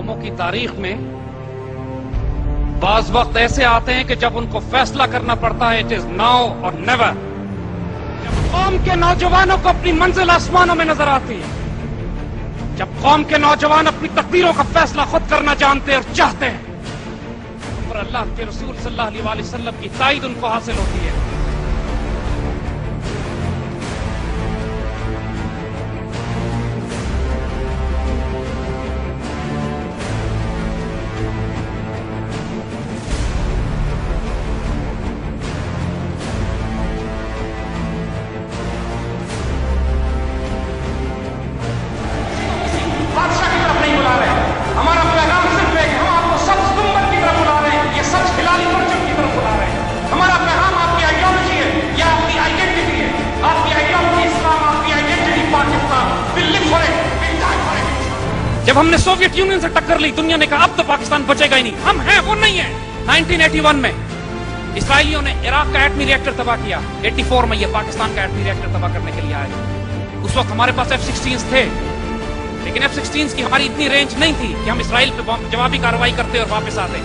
قوموں کی تاریخ میں بعض وقت ایسے آتے ہیں کہ جب ان کو فیصلہ کرنا پڑتا ہے اٹ از ناؤ اور نیور. جب قوم کے نوجوانوں کو اپنی منزل آسمانوں میں نظر آتی ہے، جب قوم کے نوجوان اپنی تقدیروں کا فیصلہ خود کرنا جانتے اور چاہتے ہیں، اور اللہ کے رسول صلی اللہ علیہ وآلہ وسلم کی تائید ان کو حاصل ہوتی ہے. جب ہم نے سوویت یونین سے ٹکر لی، دنیا نے کہا اب تو پاکستان بچے گا ہی نہیں، ہم ہیں وہ نہیں ہیں. 1981 میں اسرائیلیوں نے عراق کا ایٹمی ری ایکٹر تباہ کیا، 84 میں یہ پاکستان کا ایٹمی ری ایکٹر تباہ کرنے کے لیے آئے. اس وقت ہمارے پاس F-16 تھے، لیکن F-16 کی ہماری اتنی رینج نہیں تھی کہ ہم اسرائیل پہ جوابی کارروائی کرتے اور واپس آتے.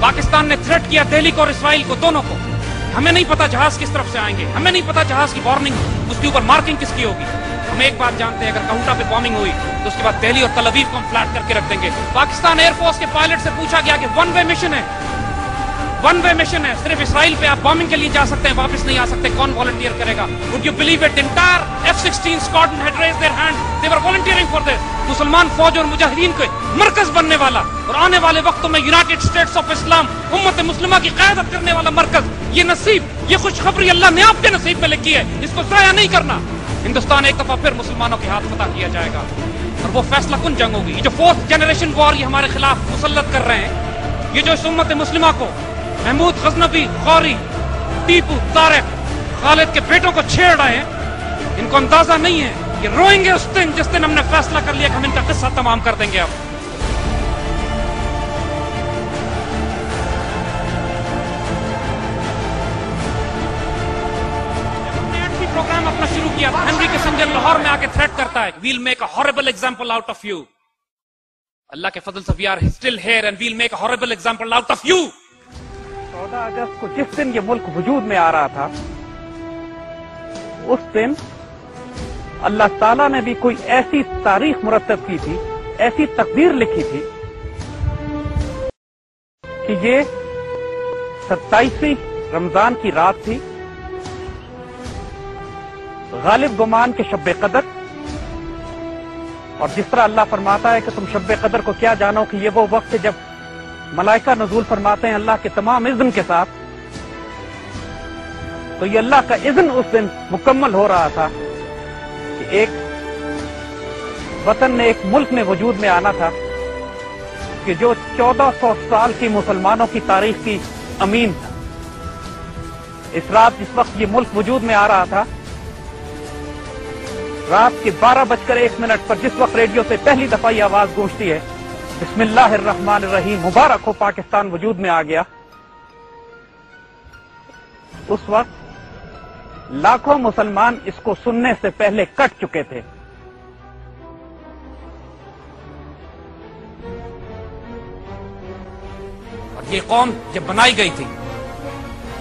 پاکستان نے تھریٹ کیا دہلی کو اور اسرائیل کو، دونوں کو. ہمیں نہیں پتا جہاز کس طرف سے آئیں گے، ہمیں نہیں پتا جہاز کی وارننگ، اس کے اوپر مارکنگ کس کی ہوگی. ہم ایک بات جانتے ہیں، اگر کہوٹا پہ بامبنگ ہوئی تو اس کے بعد دہلی اور تل ابیب کو ہم فلیٹ کر کے رکھ دیں گے. پاکستان ایئر فورس کے پائلٹ سے پوچھا گیا کہ ون وے مشن ہے، ون وے مشن ہے، صرف اسرائیل پہ آپ بامبنگ کے لیے جا سکتے ہیں، واپس نہیں آ سکتے. کون والنٹیئر کرے گا؟ Would you believe it? Entire F-16 squadron had raised their hand. They were volunteering for this. مسلمان فوج اور مجاہدین کے مرکز بننے والا اور آنے والے وقتوں میں یونائٹڈ اسٹیٹس آف اسلام، امت مسلمہ کی قیادت کرنے والا مرکز. یہ نصیب، یہ خوشخبری اللہ نے آپ کے نصیب میں لکھی ہے، اس کو ضائع نہیں کرنا. ہندوستان ایک دفعہ پھر مسلمانوں کے ہاتھ فتح کیا جائے گا اور وہ فیصلہ کن جنگ ہوگی. یہ جو 4th جنریشن وار یہ ہمارے خلاف مسلط کر رہے ہیں، یہ جو اس امت مسلمہ کو محمود غزنوی، غوری، ٹیپو، طارق، خالد کے بیٹوں کو چھیڑ رہے ہیں، ان کو اندازہ نہیں ہے. یہ روئیں گے اس دن جس دن ہم نے فیصلہ کر لیا کہ ہم ان کا قصہ تمام کر دیں گے. اب پروگرام اپنا شروع کیا، ہنری کسنجر لاہور میں آ کے تھریٹ کرتا ہے we'll make a horrible example out of you. اللہ کے فضل سے we are still here and we'll make a horrible example out of you. 14 اگست کو جس دن یہ ملک وجود میں آ رہا تھا، اس دن اللہ تعالیٰ نے بھی کوئی ایسی تاریخ مرتب کی تھی، ایسی تقدیر لکھی تھی کہ یہ 27 رمضان کی رات تھی، غالب گمان کے شب قدر. اور جس طرح اللہ فرماتا ہے کہ تم شب قدر کو کیا جانو کہ یہ وہ وقت ہے جب ملائکہ نزول فرماتے ہیں اللہ کے تمام اذن کے ساتھ، تو یہ اللہ کا اذن اس دن مکمل ہو رہا تھا کہ ایک وطن نے، ایک ملک نے وجود میں آنا تھا کہ جو 1400 سال کی مسلمانوں کی تاریخ کی امین تھا. اس رات جس وقت یہ ملک وجود میں آ رہا تھا، رات کے 12:01 پر جس وقت ریڈیو سے پہلی دفعہ یہ آواز گونجتی ہے بسم اللہ الرحمن الرحیم، مبارک ہو پاکستان وجود میں آ گیا، اس وقت لاکھوں مسلمان اس کو سننے سے پہلے کٹ چکے تھے. اور یہ قوم جب بنائی گئی تھی،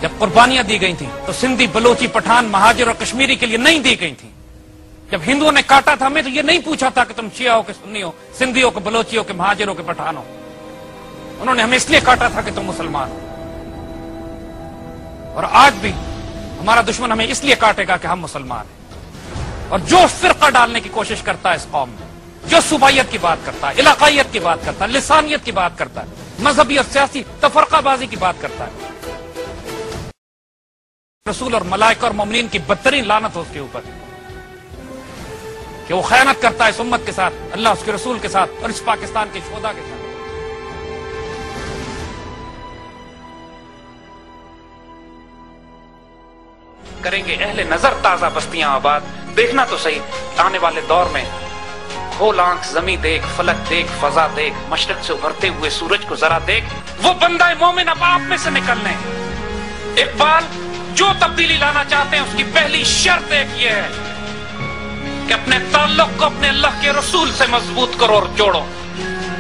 جب قربانیاں دی گئی تھیں، تو سندھی، بلوچی، پٹھان، مہاجر اور کشمیری کے لیے نہیں دی گئی تھیں. جب ہندوؤں نے کاٹا تھا ہمیں تو یہ نہیں پوچھا تھا کہ تم شیعہ ہو کہ سنی ہو، سندھی ہو کہ بلوچی ہو کہ مہاجر ہو کہ پٹھان ہو. انہوں نے ہمیں اس لیے کاٹا تھا کہ تم مسلمان ہو. اور آج بھی ہمارا دشمن ہمیں اس لیے کاٹے گا کہ ہم مسلمان ہیں. اور جو فرقہ ڈالنے کی کوشش کرتا ہے اس قوم میں، جو صوبائیت کی بات کرتا ہے، علاقائیت کی بات کرتا ہے، لسانیت کی بات کرتا ہے، مذہبی اور سیاسی تفرقہ بازی کی بات کرتا ہے، رسول اور ملائکہ اور مومنین کی بدترین لعنت ہو اس کے اوپر کہ وہ خیانت کرتا ہے اس امت کے ساتھ، اللہ اس کے رسول کے ساتھ اور اس پاکستان کے شہداء کے ساتھ. کریں گے اہل نظر تازہ بستیاں آباد. دیکھنا تو صحیح آنے والے دور میں، کھول آنکھ زمیں دیکھ، فلک دیکھ، فضا دیکھ، مشرق سے ابھرتے ہوئے سورج کو ذرا دیکھ. وہ بندہ مومن اب آپ میں سے نکلنے. اقبال جو تبدیلی لانا چاہتے ہیں اس کی پہلی شرط ایک یہ ہے کہ اپنے تعلق کو اپنے اللہ کے رسول سے مضبوط کرو اور جوڑو.